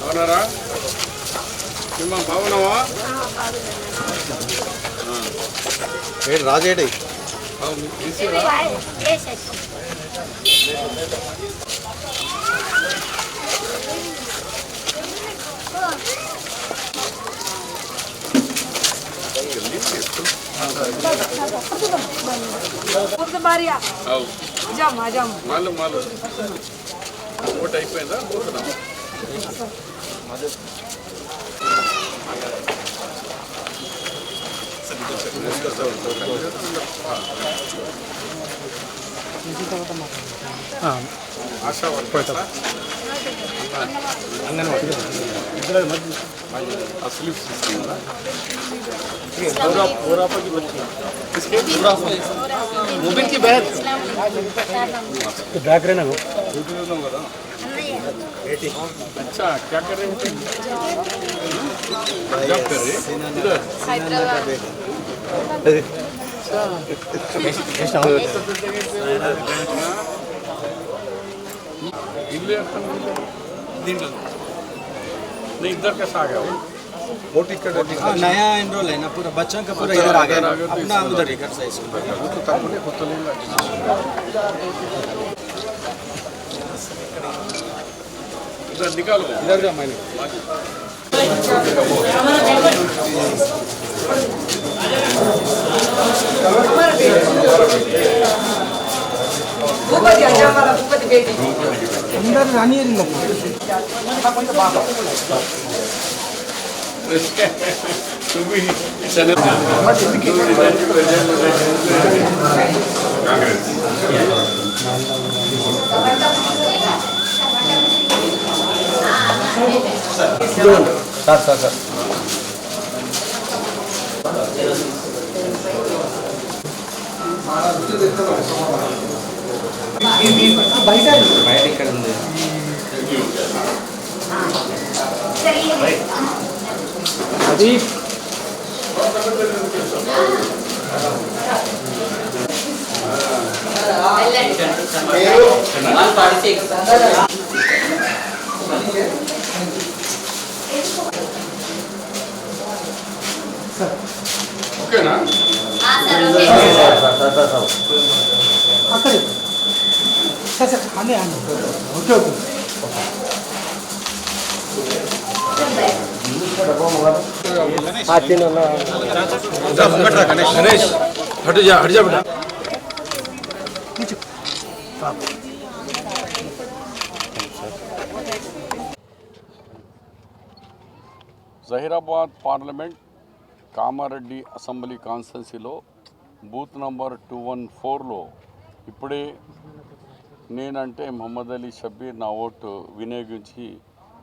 అవునారా cinema బాగున్నావా? ఏడు రాజేడి vote అయిపోయిందా? పోతున్నాం आशा वर्कर अंगनवाड़ी असली की बच्ची मोबिन की बहन बैक रहना वो अच्छा क्या कर रहे हैं? जॉब कर रहे इधर नहीं इधर कैसा आ गया वो वोट नया एनरोल है ना पूरा बच्चों का पूरा इधर आ गया अपना उधर इधर से इधर निकालो इधर जा मैंने अंदर रानी सर బయట ఇక్కడ ఉంది అది ఓకేనా? అక్కడ సార్ సార్ అన్నీ ఓకే ఓకే गणेश हट जा बेटा జహీరాబాద్ పార్లమెంట్ కామారెడ్డి అసెంబ్లీ కాన్స్టిట్యున్సీలో బూత్ నంబర్ 214లో ఇప్పుడే నేనంటే మొహమ్మద్ అలీ షబ్బీర్ నా ఓటు వినియోగించి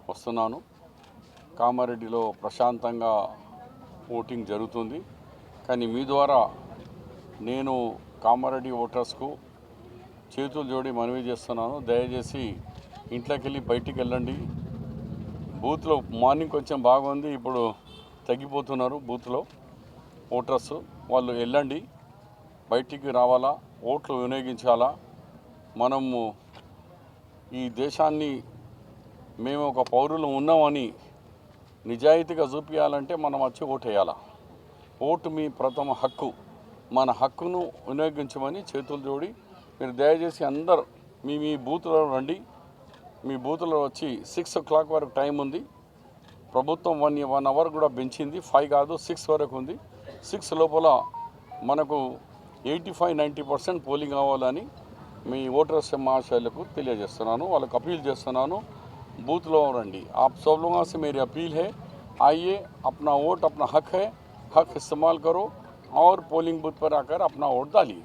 వస్తున్నాను. కామారెడ్డిలో ప్రశాంతంగా ఓటింగ్ జరుగుతుంది. కానీ మీ ద్వారా నేను కామారెడ్డి ఓటర్స్కు చేతులు జోడి మనవి చేస్తున్నాను. దయచేసి ఇంట్లోకి వెళ్ళి బయటికి వెళ్ళండి. బూత్లో మార్నింగ్ కొంచెం బాగుంది, ఇప్పుడు తగ్గిపోతున్నారు బూత్లో ఓటర్స్. వాళ్ళు వెళ్ళండి, బయటికి రావాలా, ఓట్లు వినియోగించాలా. మనము ఈ దేశాన్ని మేము ఒక పౌరులు ఉన్నామని నిజాయితీగా చూపించాలంటే మనం వచ్చి ఓటు వేయాలా. ఓటు మీ ప్రథమ హక్కు. మన హక్కును వినియోగించమని చేతులు జోడి మీరు దయచేసి అందరు మీ బూత్లో రండి. మీ బూత్లో వచ్చి 6 o'clock వరకు టైం ఉంది. ప్రభుత్వం 1 hour కూడా పెంచింది, 5 కాదు 6 వరకు ఉంది. 6 లోపల మనకు 85-90% పోలింగ్ కావాలని మీ ఓటర్స్ महाशयలకు తెలియజేస్తున్నాను, వాళ్ళకు अपील చేస్తున్నాను. बूथ लो रंडी आप सब लोगों से मेरी अपील है, आइए, अपना वोट अपना हक है, हक इस्तेमाल करो और पोलिंग बूथ पर आकर अपना वोट डालिए।